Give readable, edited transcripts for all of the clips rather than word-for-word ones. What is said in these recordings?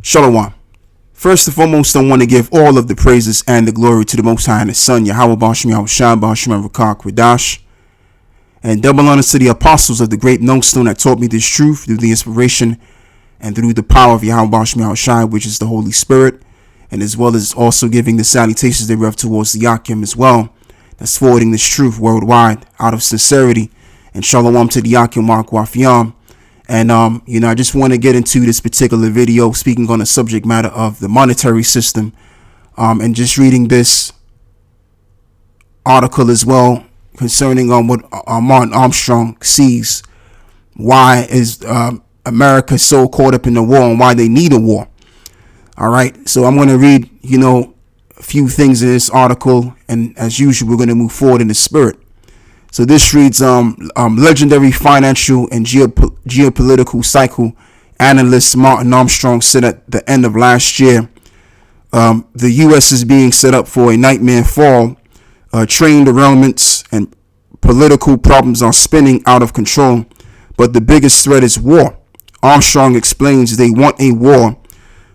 Shalom. First and foremost, I want to give all of the praises and the glory to the Most High and His Son, Yahweh Bashim Yahushua Bashim Rakak Radash, and double honors to the apostles of the great millstone that taught me this truth through the inspiration and through the power of Yahweh Bashim Yahushua, which is the Holy Spirit, and as well as also giving the salutations thereof towards the Yakim as well, that's forwarding this truth worldwide out of sincerity. And shalom to the Yakim Mark Wafiyam. And, I just want to get into this particular video speaking on the subject matter of the monetary system, and just reading this article as well concerning what Martin Armstrong sees. Why is America so caught up in the war and why they need a war? All right. So I'm going to read, a few things in this article. And as usual, we're going to move forward in the spirit. So this reads, legendary financial and geopolitical cycle analyst Martin Armstrong said at the end of last year, the U.S. is being set up for a nightmare fall. Trade derailments and political problems are spinning out of control, but the biggest threat is war. Armstrong explains they want a war,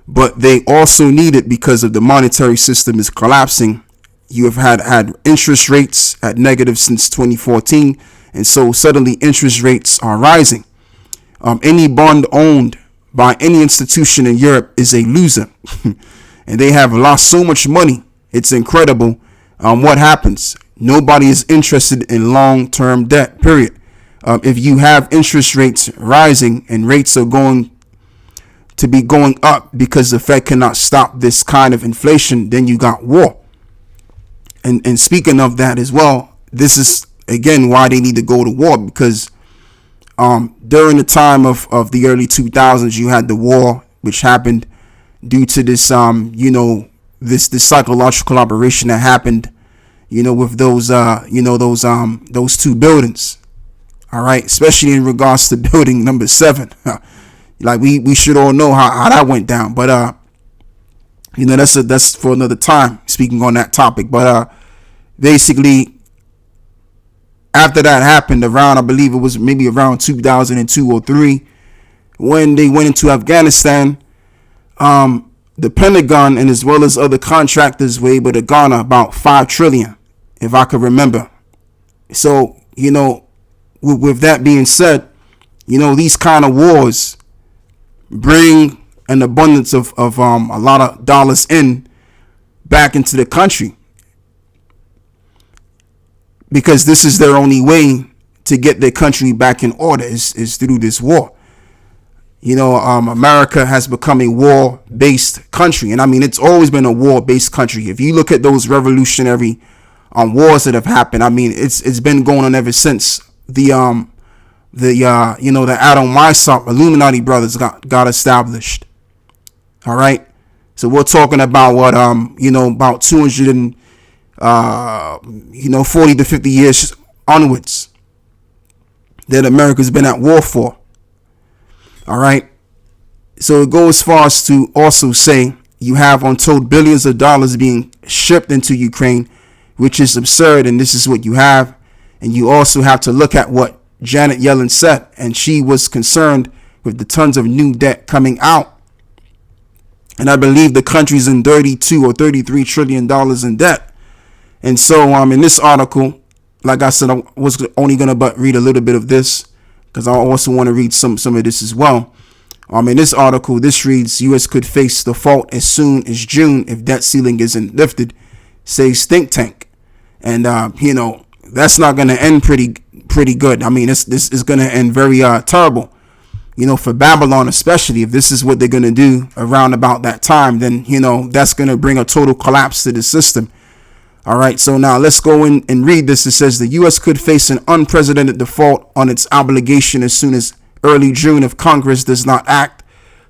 but they also need it because of the monetary system is collapsing. You have had interest rates at negative since 2014, and so suddenly interest rates are rising. Any bond owned by any institution in Europe is a loser, and they have lost so much money. It's incredible what happens. Nobody is interested in long-term debt, period. If you have interest rates rising and rates are going to be going up because the Fed cannot stop this kind of inflation, then you got war. And speaking of that as well, this is, again, why they need to go to war, because during the time of the early 2000s, you had the war, which happened due to this, this psychological operation that happened, with those two buildings. All right. Especially in regards to building number 7. Like we should all know how that went down. But, that's for another time, speaking on that topic. But basically, after that happened, around, I believe it was maybe around 2002 or 3, when they went into Afghanistan, the Pentagon and as well as other contractors were able to garner about $5 trillion, if I could remember. So, with that being said, these kind of wars bring an abundance of a lot of dollars back into the country, because this is their only way to get their country back in order is through this war. America has become a war-based country, and I mean it's always been a war-based country. If you look at those revolutionary wars that have happened, I mean it's been going on ever since the Adam Weishaupt Illuminati brothers got established. All right. So we're talking about what, about 240 to 50 years onwards that America's been at war for. All right. So it goes as far as to also say you have untold billions of dollars being shipped into Ukraine, which is absurd. And this is what you have. And you also have to look at what Janet Yellen said, and she was concerned with the tons of new debt coming out. And I believe the country's in 32 or 33 trillion dollars in debt. And so in this article, like I said, I was only going to read a little bit of this because I also want to read some of this as well. In this article, this reads, U.S. could face default as soon as June if debt ceiling isn't lifted, says think tank. And, that's not going to end pretty good. I mean, this is going to end very terrible. For Babylon, especially if this is what they're going to do around about that time, then, that's going to bring a total collapse to the system. All right. So now let's go in and read this. It says the U.S. could face an unprecedented default on its obligation as soon as early June if Congress does not act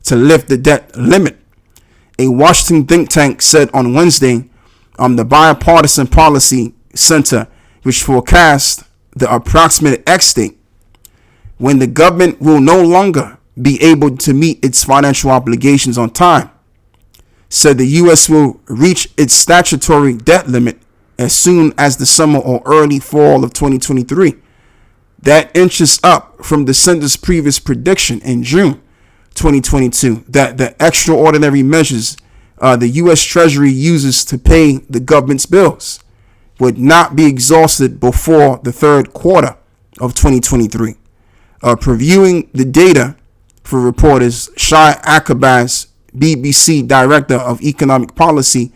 to lift the debt limit. A Washington think tank said on Wednesday, the Bipartisan Policy Center, which forecast the approximate X date when the government will no longer be able to meet its financial obligations on time, said the U.S. will reach its statutory debt limit as soon as the summer or early fall of 2023. That inches up from the center's previous prediction in June 2022, that the extraordinary measures the U.S. Treasury uses to pay the government's bills would not be exhausted before the third quarter of 2023. Previewing the data for reporters, Shai Akabaz, BBC Director of Economic Policy,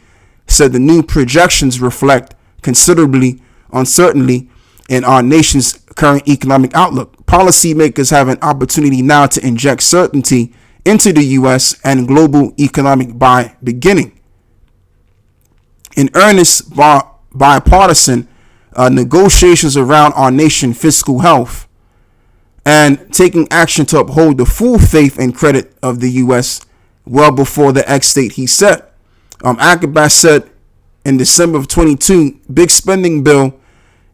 said the new projections reflect considerably uncertainty in our nation's current economic outlook. Policymakers have an opportunity now to inject certainty into the U.S. and global economic by beginning in earnest bipartisan negotiations around our nation's fiscal health and taking action to uphold the full faith and credit of the U.S. well before the X date, he said. Akabas said in December of 22, big spending bill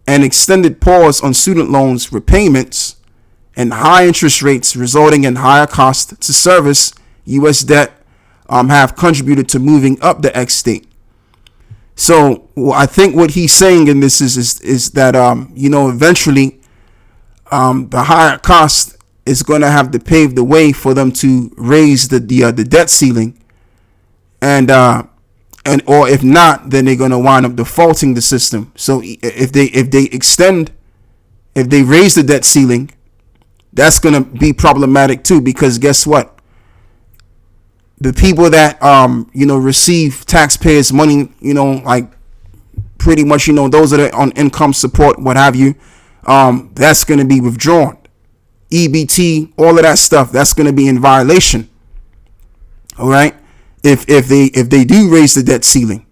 and extended pause on student loans repayments and high interest rates resulting in higher cost to service U.S. debt have contributed to moving up the X date. So I think what he's saying in this is that eventually the higher cost is going to have to pave the way for them to raise the debt ceiling, and or if not, then they're going to wind up defaulting the system. So if they raise the debt ceiling, that's going to be problematic too, because guess what? The people that receive taxpayers' money, like pretty much, those that are on income support, what have you, that's going to be withdrawn. EBT, all of that stuff, that's going to be in violation. All right, if they do raise the debt ceiling,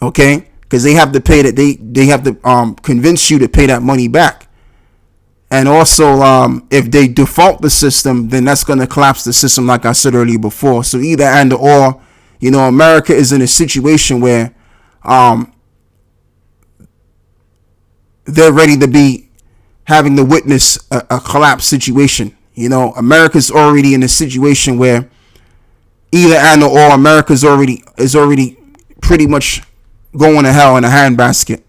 okay, because they have to pay that, they have to convince you to pay that money back. And also, if they default the system, then that's going to collapse the system, like I said earlier before. So either and or, America is in a situation where they're ready to be having to witness a collapse situation. America's already in a situation where either and or America's already pretty much going to hell in a handbasket.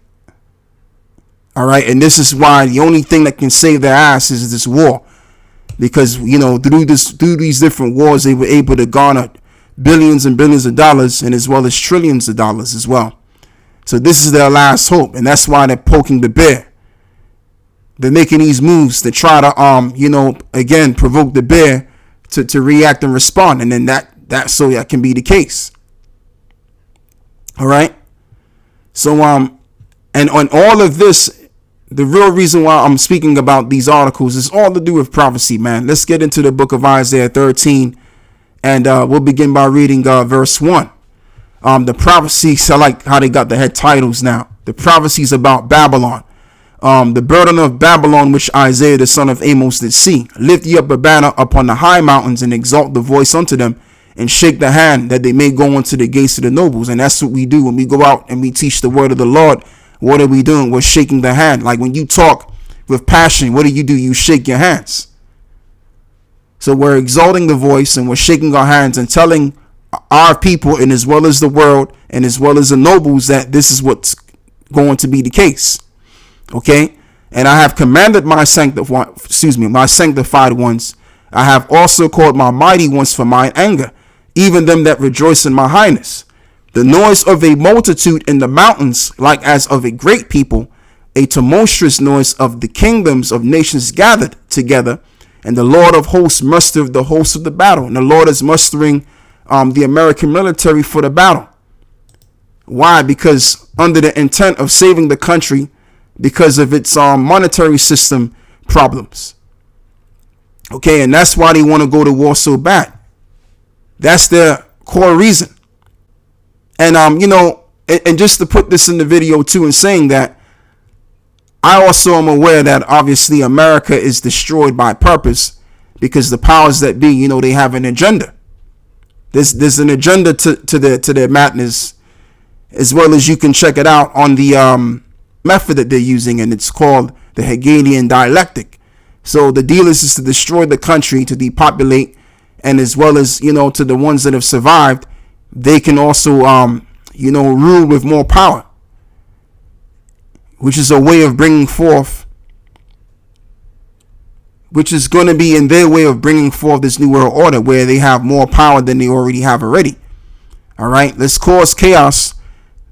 All right, and this is why the only thing that can save their ass is this war, because through these different wars they were able to garner billions and billions of dollars, and as well as trillions of dollars as well. So this is their last hope, and that's why they're poking the bear. They're making these moves to try to again provoke the bear to react and respond, and then that can be the case. All right, so and on all of this, the real reason why I'm speaking about these articles is all to do with prophecy, man. Let's get into the book of Isaiah 13, and we'll begin by reading verse 1. The prophecies, I like how they got the head titles now. The prophecies about Babylon. The burden of Babylon, which Isaiah the son of Amos did see. Lift ye up a banner upon the high mountains, and exalt the voice unto them, and shake the hand, that they may go unto the gates of the nobles. And that's what we do when we go out and we teach the word of the Lord. What are we doing? We're shaking the hand. Like when you talk with passion, what do? You shake your hands. So we're exalting the voice, and we're shaking our hands and telling our people, and as well as the world, and as well as the nobles, that this is what's going to be the case. Okay? And I have commanded my sanctified ones. I have also called my mighty ones for mine anger, even them that rejoice in my highness. The noise of a multitude in the mountains, like as of a great people, a tumultuous noise of the kingdoms of nations gathered together, and the Lord of hosts mustered the hosts of the battle. And the Lord is mustering the American military for the battle. Why? Because under the intent of saving the country because of its monetary system problems. Okay, and that's why they want to go to war so bad. That's their core reason. And and just to put this in the video too, and saying that I also am aware that obviously America is destroyed by purpose, because the powers that be, they have an agenda. There's an agenda to their madness, as well as you can check it out on the method that they're using, and it's called the Hegelian dialectic. So the deal is to destroy the country, to depopulate, and as well as to the ones that have survived, they can also rule with more power, which is a way of bringing forth which is going to be in their way of bringing forth this new world order where they have more power than they already have already. All right, let's cause chaos.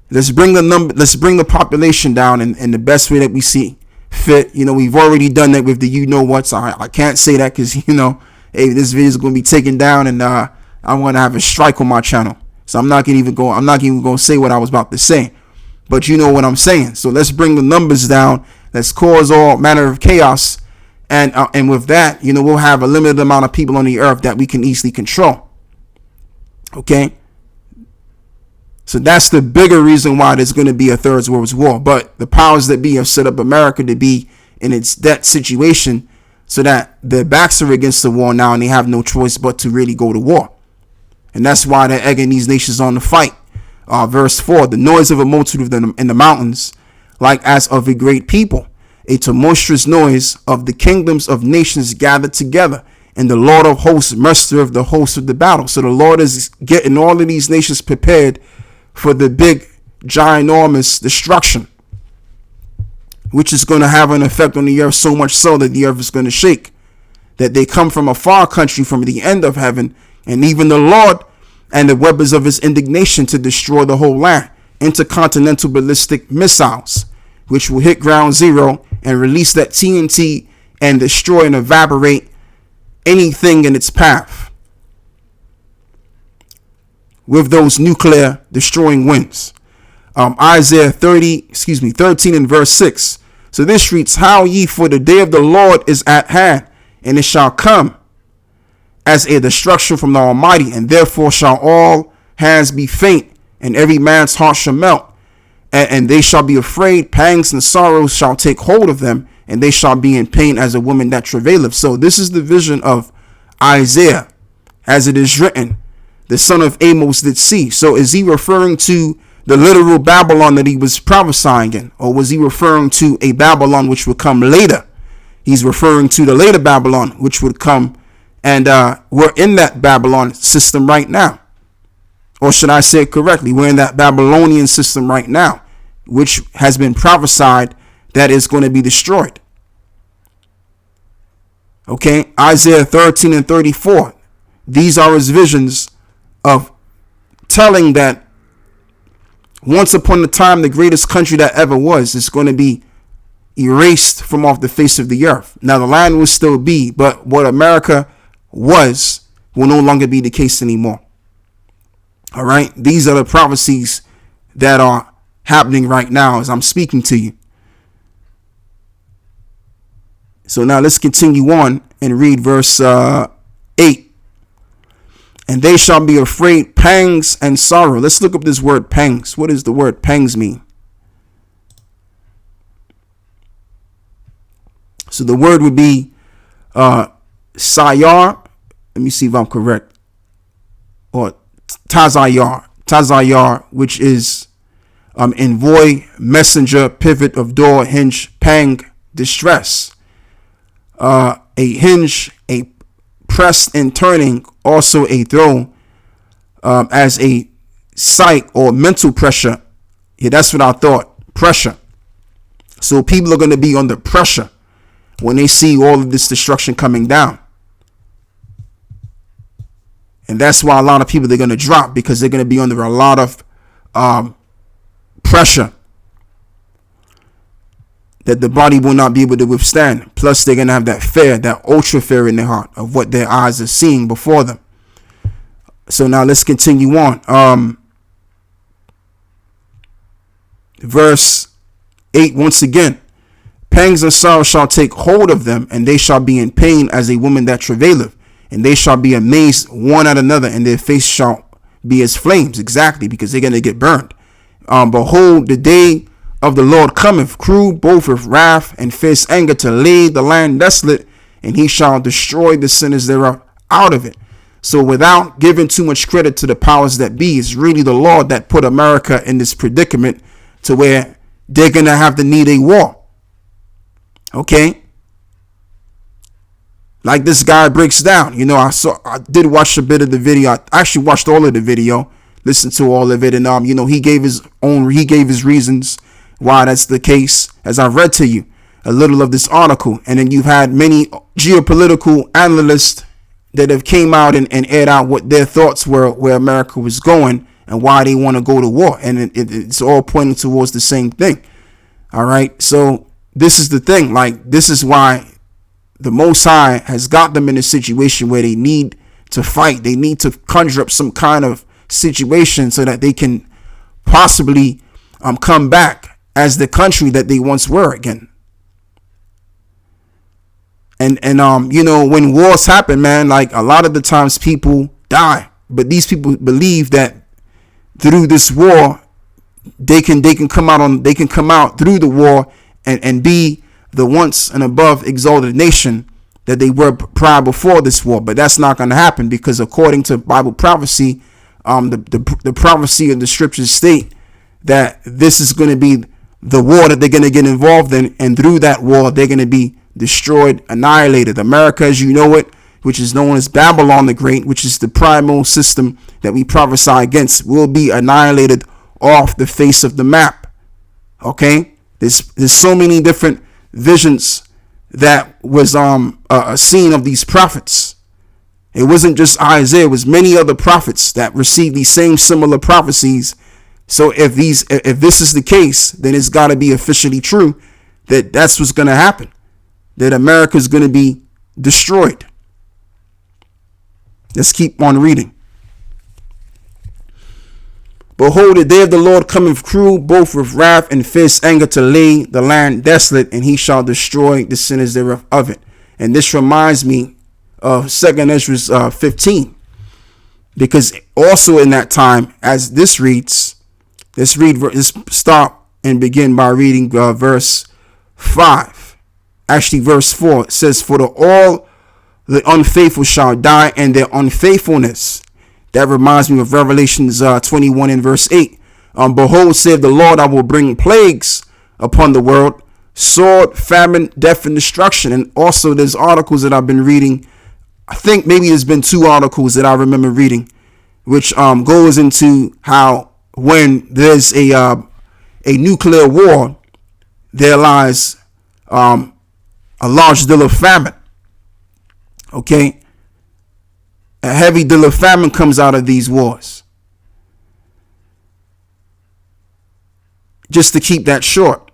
Let's bring the population down in the best way that we see fit. We've already done that with the what's. I can't say that because hey, this video is going to be taken down, and I'm going to have a strike on my channel. So I'm not even going to say what I was about to say, but you know what I'm saying. So let's bring the numbers down. Let's cause all manner of chaos, and with that, we'll have a limited amount of people on the earth that we can easily control. Okay. So that's the bigger reason why there's going to be a third world war. But the powers that be have set up America to be in that situation so that their backs are against the war now and they have no choice but to really go to war. And that's why they're egging these nations on to fight. Verse 4, the noise of a multitude in the mountains, like as of a great people, a tumultuous noise of the kingdoms of nations gathered together, and the Lord of hosts, master of the host of the battle. So the Lord is getting all of these nations prepared for the big, ginormous destruction, which is going to have an effect on the earth, so much so that the earth is going to shake, that they come from a far country, from the end of heaven, and even the Lord and the weapons of his indignation to destroy the whole land, intercontinental ballistic missiles, which will hit ground zero and release that TNT and destroy and evaporate anything in its path with those nuclear destroying winds. Isaiah 13 and verse 6. So this reads, how ye, for the day of the Lord is at hand, and it shall come as a destruction from the Almighty, and therefore shall all hands be faint, and every man's heart shall melt, and they shall be afraid, pangs and sorrows shall take hold of them, and they shall be in pain as a woman that travaileth. So this is the vision of Isaiah, as it is written, the son of Amos did see. So is he referring to the literal Babylon that he was prophesying in, or was he referring to a Babylon which would come later? He's referring to the later Babylon which would come, and we're in that Babylon system right now. Or should I say it correctly, we're in that Babylonian system right now, which has been prophesied that is going to be destroyed. Okay, Isaiah 13 and 34. These are his visions of telling that once upon a time, the greatest country that ever was is going to be erased from off the face of the earth. Now, the land will still be, but what America was will no longer be the case anymore. All right. These are the prophecies that are happening right now as I'm speaking to you. So now let's continue on and read verse 8. And they shall be afraid, pangs and sorrow. Let's look up this word pangs. What does the word pangs mean? So the word would be sayar. Let me see if I'm correct. Or tazayar, which is envoy, messenger, pivot of door, hinge, pang, distress. A hinge, a press and turning, also a throw, as a psych or mental pressure. Yeah, that's what I thought. Pressure. So people are going to be under pressure when they see all of this destruction coming down. And that's why a lot of people, they're going to drop, because they're going to be under a lot of pressure that the body will not be able to withstand. Plus, they're going to have that fear, that ultra fear in their heart of what their eyes are seeing before them. So now let's continue on. Verse 8, once again. Pangs and sorrow shall take hold of them, and they shall be in pain as a woman that travaileth. And they shall be amazed one at another, and their face shall be as flames. Exactly, because they're going to get burned. Behold, the day of the Lord cometh, cruel both with wrath and fierce anger, to lay the land desolate, and he shall destroy the sinners thereof out of it. So without giving too much credit to the powers that be, it's really the Lord that put America in this predicament to where they're going to have to need a war. Okay. Like this guy breaks down. I did watch a bit of the video. I actually watched all of the video, listened to all of it, and he gave his reasons why that's the case, as I read to you. a little of this article. And then you've had many geopolitical analysts that have came out and aired out what their thoughts were, where America was going and why they want to go to war. And it's all pointing towards the same thing. All right. So this is the thing. Like, this is why the Most High has got them in a situation where they need to fight. They need to conjure up some kind of situation so that they can possibly come back as the country that they once were again. And you know, when wars happen, man, like a lot of the times people die, but these people believe that through this war they can come out through the war and be the once and above exalted nation that they were prior before this war. But that's not going to happen, because according to Bible prophecy, the prophecy of the scriptures state that this is going to be the war that they're going to get involved in, and through that war they're going to be destroyed, annihilated. America as you know it, which is known as Babylon the Great, which is the primal system that we prophesy against, will be annihilated off the face of the map. Okay, there's so many different visions that was seen of these prophets. It wasn't just Isaiah, it was many other prophets that received these same similar prophecies. So if this is the case, then it's got to be officially true that that's what's going to happen, that America is going to be destroyed. Let's keep on reading. Behold, the day of the Lord cometh cruel, both with wrath and fierce anger, to lay the land desolate, and he shall destroy the sinners thereof of it. And this reminds me of 2nd Ezra 15, because also in that time, as this reads, let's stop and begin by reading verse 5. Actually, verse 4, it says, for all the unfaithful shall die, and their unfaithfulness. That reminds me of Revelations 21 and verse 8. Behold, saith the Lord, I will bring plagues upon the world, sword, famine, death, and destruction. And also there's articles that I've been reading. I think maybe there's been 2 articles that I remember reading, which goes into how when there's a nuclear war, there lies a large deal of famine. Okay, a heavy deal of famine comes out of these wars. Just to keep that short.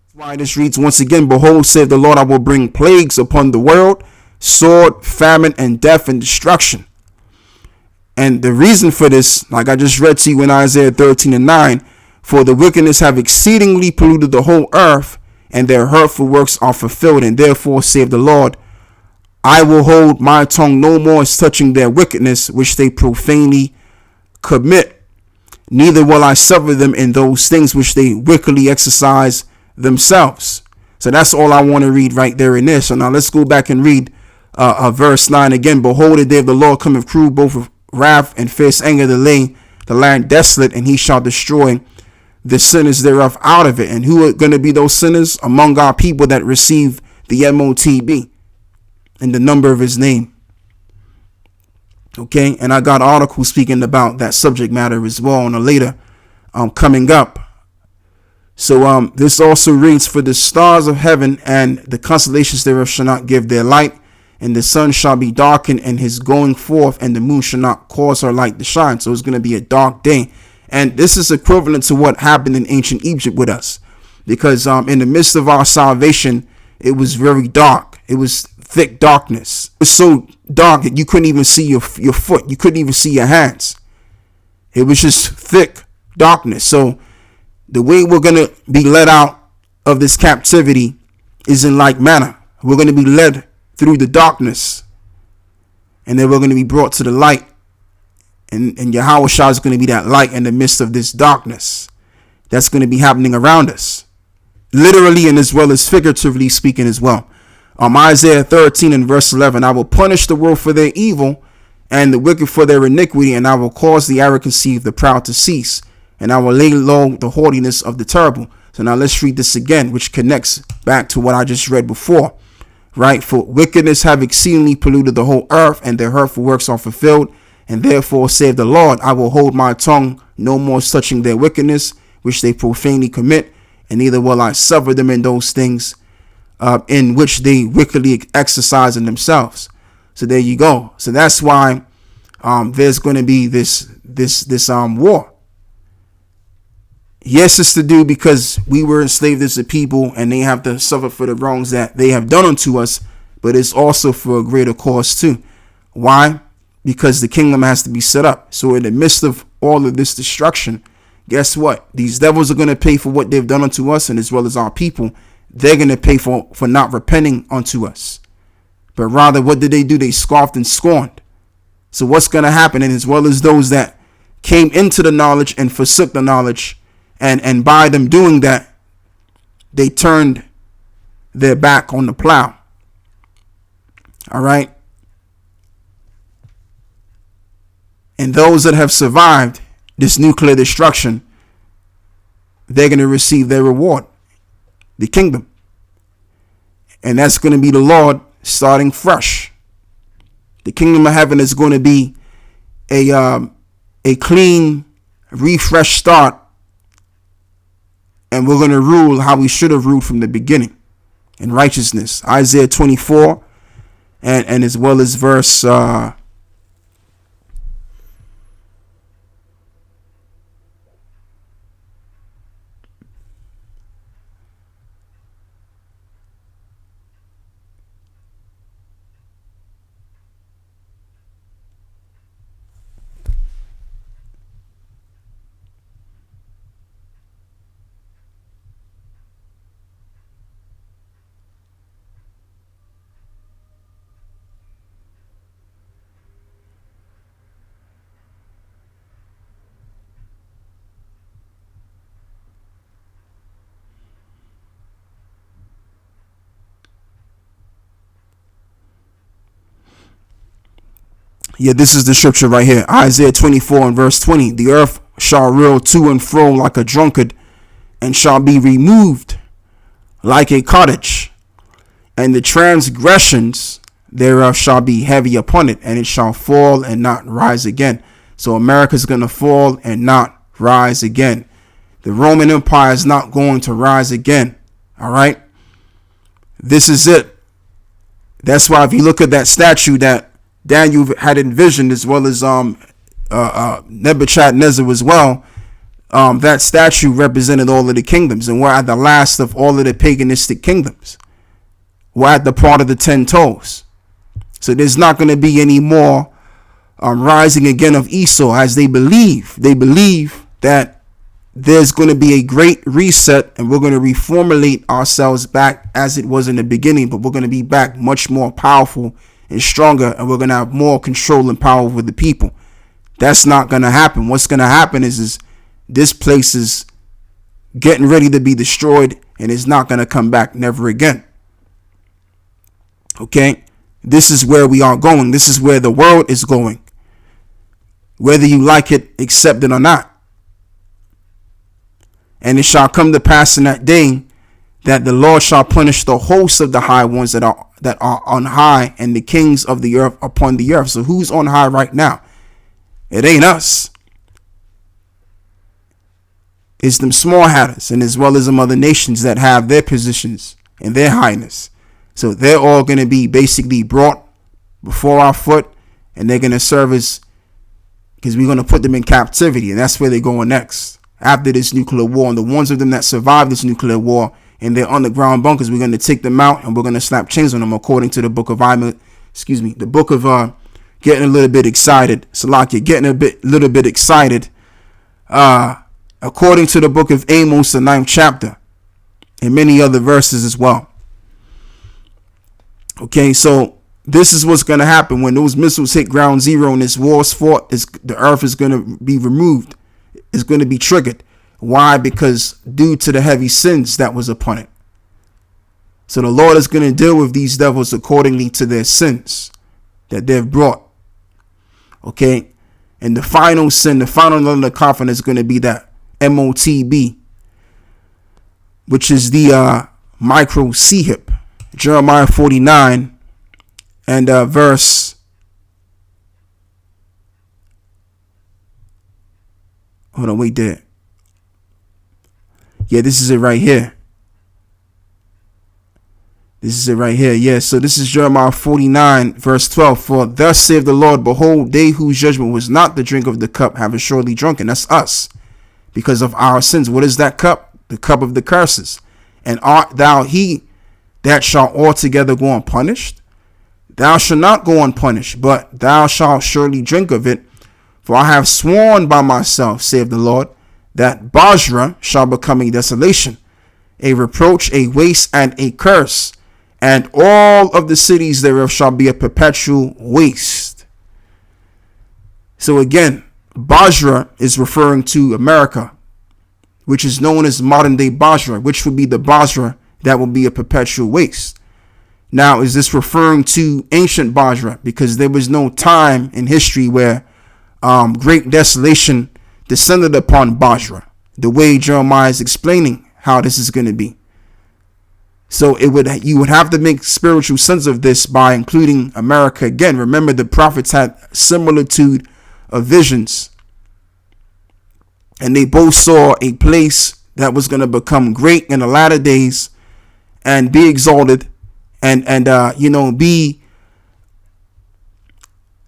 That's why this reads once again, behold, saith the Lord, I will bring plagues upon the world, sword, famine, and death, and destruction. And the reason for this, like I just read to you in Isaiah 13 and 9, for the wickedness have exceedingly polluted the whole earth, and their hurtful works are fulfilled. And therefore, saith the Lord, I will hold my tongue no more as touching their wickedness, which they profanely commit. Neither will I suffer them in those things which they wickedly exercise themselves. So that's all I want to read right there in this. So now let's go back and read verse 9 again. Behold, the day of the Lord cometh cruel, both with wrath and fierce anger, to lay the land desolate, and he shall destroy the sinners thereof out of it. And who are going to be those sinners? Among our people that receive the MOTB and the number of his name. Okay, and I got articles speaking about that subject matter as well on a later coming up. So this also reads, for the stars of heaven and the constellations thereof shall not give their light, and the sun shall be darkened and his going forth, and the moon shall not cause her light to shine. So it's going to be a dark day. And this is equivalent to what happened in ancient Egypt with us, because in the midst of our salvation, it was very dark. It was thick darkness. It was so dark that you couldn't even see your foot. You couldn't even see your hands. It was just thick darkness. So the way we're going to be led out of this captivity is in like manner. We're going to be led through the darkness, and then we're going to be brought to the light. And Yahweh Shah is going to be that light in the midst of this darkness that's going to be happening around us, literally and as well as figuratively speaking as well. Isaiah 13 and verse 11, I will punish the world for their evil and the wicked for their iniquity, and I will cause the arrogancy of the proud to cease, and I will lay low the haughtiness of the terrible. So now let's read this again, which connects back to what I just read before, right? For wickedness have exceedingly polluted the whole earth, and their hurtful works are fulfilled. And therefore, saith the Lord, I will hold my tongue no more touching their wickedness, which they profanely commit, and neither will I suffer them in those things in which they wickedly exercise in themselves. So there you go. So that's why there's going to be this war. Yes, it's to do because we were enslaved as a people and they have to suffer for the wrongs that they have done unto us, but it's also for a greater cause too. Why? Because the kingdom has to be set up. So in the midst of all of this destruction, guess what? These devils are going to pay for what they've done unto us, and as well as our people, they're going to pay for not repenting unto us. But rather, what did they do? They scoffed and scorned. So what's going to happen? And as well as those that came into the knowledge and forsook the knowledge, and by them doing that, they turned their back on the plow. All right. And those that have survived this nuclear destruction, they're going to receive their reward, the kingdom. And that's going to be the Lord starting fresh. The kingdom of heaven is going to be a clean, refreshed start. And we're going to rule how we should have ruled from the beginning in righteousness. Isaiah 24 and as well as verse this is the scripture right here. Isaiah 24 and verse 20. The earth shall reel to and fro like a drunkard, and shall be removed like a cottage, and the transgressions thereof shall be heavy upon it, and it shall fall and not rise again. So America's going to fall and not rise again. The Roman Empire is not going to rise again. All right. This is it. That's why if you look at that statue that Daniel had envisioned, as well as Nebuchadnezzar as well, that statue represented all of the kingdoms, and we're at the last of all of the paganistic kingdoms. We're at the part of the 10 toes. So there's not going to be any more rising again of Esau, as they believe. They believe that there's going to be a great reset, and we're going to reformulate ourselves back as it was in the beginning, but we're going to be back much more powerful and stronger, and we're going to have more control and power over the people. That's not going to happen. What's going to happen is this place is getting ready to be destroyed, and it's not going to come back never again. Okay? This is where we are going. This is where the world is going. Whether you like it, accept it or not. And it shall come to pass in that day that the Lord shall punish the hosts of the high ones that are on high, and the kings of the earth upon the earth. So who's on high right now? It ain't us. It's them small hatters, and as well as them other nations that have their positions and their highness. So they're all going to be basically brought before our foot, and they're going to serve us, because we're going to put them in captivity, and that's where they're going next after this nuclear war. And the ones of them that survive this nuclear war in their underground bunkers, we're going to take them out and we're going to slap chains on them, according to the book of the book of getting a little bit excited. Salakia, getting a little bit excited. According to the book of Amos, the 9th chapter, and many other verses as well. Okay, so this is what's going to happen when those missiles hit ground zero and this war's fought. The earth is going to be removed. It's going to be triggered. Why? Because due to the heavy sins that was upon it. So the Lord is going to deal with these devils accordingly to their sins that they've brought. Okay. And the final sin, the final level of the coffin is going to be that MOTB, which is the micro C-hip. Jeremiah 49 and verse. Hold on, wait there. Yeah, this is it right here. This is it right here. Yeah, so this is Jeremiah 49, verse 12. For thus saith the Lord, behold, they whose judgment was not the drink of the cup have assuredly drunken. That's us, because of our sins. What is that cup? The cup of the curses. And art thou he that shall altogether go unpunished? Thou shalt not go unpunished, but thou shalt surely drink of it. For I have sworn by myself, saith the Lord, that Basra shall become a desolation, a reproach, a waste, and a curse, and all of the cities thereof shall be a perpetual waste. So again, Basra is referring to America, which is known as modern day Basra, which would be the Basra that will be a perpetual waste. Now, is this referring to ancient Basra? Because there was no time in history where great desolation descended upon Basra, the way Jeremiah is explaining how this is going to be. So you would have to make spiritual sense of this by including America again. Remember, the prophets had similitude of visions, and they both saw a place that was going to become great in the latter days and be exalted and be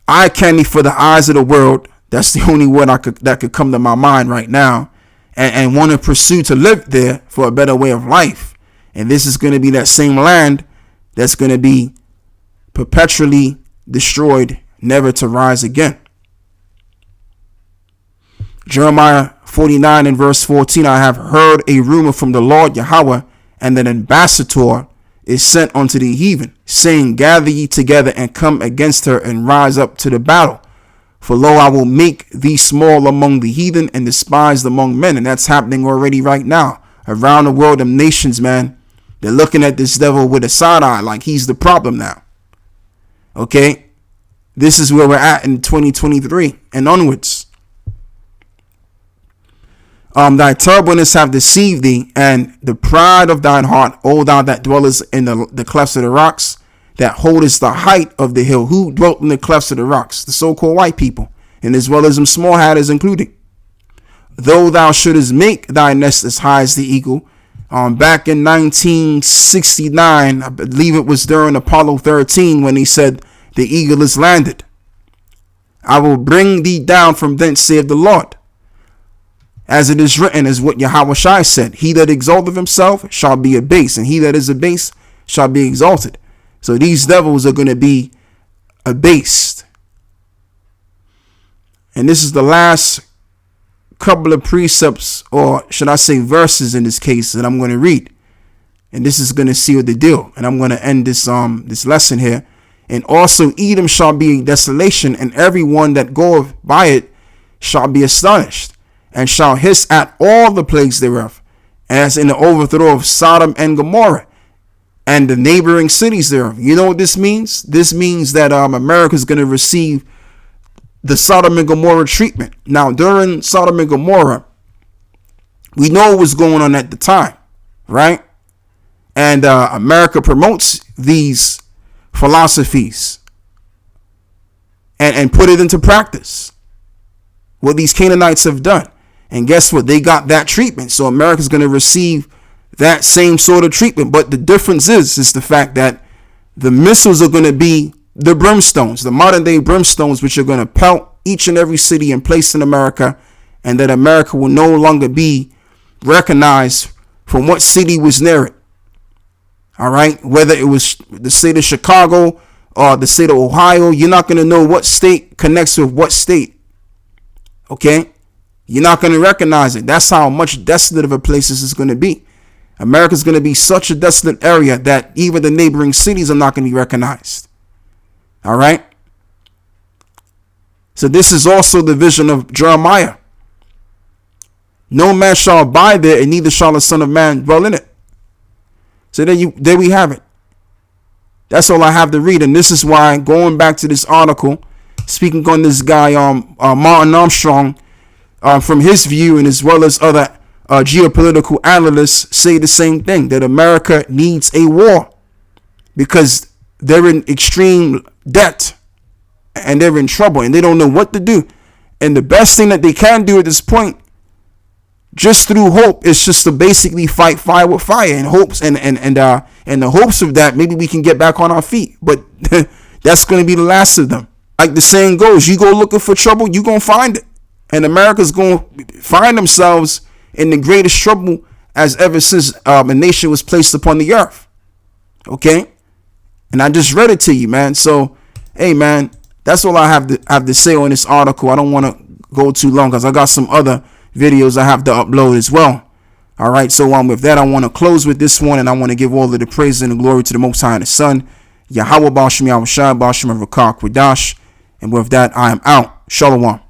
eye candy for the eyes of the world. That's the only word that could come to my mind right now, and want to pursue to live there for a better way of life. And this is going to be that same land that's going to be perpetually destroyed, never to rise again. Jeremiah 49 and verse 14, I have heard a rumor from the Lord Yahweh, and an ambassador is sent unto the heathen, saying, gather ye together and come against her and rise up to the battle. For lo, I will make thee small among the heathen and despised among men. And that's happening already right now. Around the world, them nations, man, they're looking at this devil with a side eye like he's the problem now. Okay? This is where we're at in 2023 and onwards. Thy terribleness have deceived thee, and the pride of thine heart, O thou that dwellest in the clefts of the rocks, that holdest the height of the hill. Who dwelt in the clefts of the rocks? The so-called white people, and as well as them small hatters included. Though thou shouldest make thy nest as high as the eagle. Back in 1969, I believe it was during Apollo 13, when he said, the eagle is landed. I will bring thee down from thence, saith the Lord. As it is written, as what Yahweh Shai said, he that exalteth himself shall be abased, and he that is abased shall be exalted. So these devils are going to be abased. And this is the last couple of precepts, or should I say verses in this case, that I'm going to read. And this is going to seal the deal. And I'm going to end this lesson here. And also Edom shall be a desolation, and every one that goeth by it shall be astonished, and shall hiss at all the plagues thereof, as in the overthrow of Sodom and Gomorrah, and the neighboring cities thereof. You know what this means? This means that America is going to receive the Sodom and Gomorrah treatment. Now, during Sodom and Gomorrah, we know what was going on at the time, right? And America promotes these philosophies and put it into practice, what these Canaanites have done. And guess what? They got that treatment. So America's going to receive that same sort of treatment. But the difference is the fact that the missiles are going to be the brimstones, the modern day brimstones, which are going to pelt each and every city and place in America, and that America will no longer be recognized from what city was near it. All right. Whether it was the state of Chicago or the state of Ohio, you're not going to know what state connects with what state. Okay. You're not going to recognize it. That's how much desolate of a place this is going to be. America's going to be such a desolate area that even the neighboring cities are not going to be recognized. All right. So this is also the vision of Jeremiah. No man shall abide there, and neither shall the Son of Man dwell in it. So there we have it. That's all I have to read. And this is why, going back to this article, speaking on this guy, Martin Armstrong, from his view, and as well as other geopolitical analysts say the same thing, that America needs a war because they're in extreme debt and they're in trouble and they don't know what to do. And the best thing that they can do at this point, just through hope. It's just to basically fight fire with fire, and hopes and the hopes of that maybe we can get back on our feet. But that's going to be the last of them. Like the saying goes, you go looking for trouble, you gonna find it. And America's gonna find themselves in the greatest trouble as ever since a nation was placed upon the earth. Okay, and I just read it to you, man. So, hey, man, that's all I have to say on this article. I don't want to go too long because I got some other videos I have to upload as well. All right, so with that, I want to close with this one, and I want to give all of the praise and the glory to the Most High and the Son, Yahweh Bashim Yahushua Bashim Rakak Wadash. And with that, I am out. Shalom.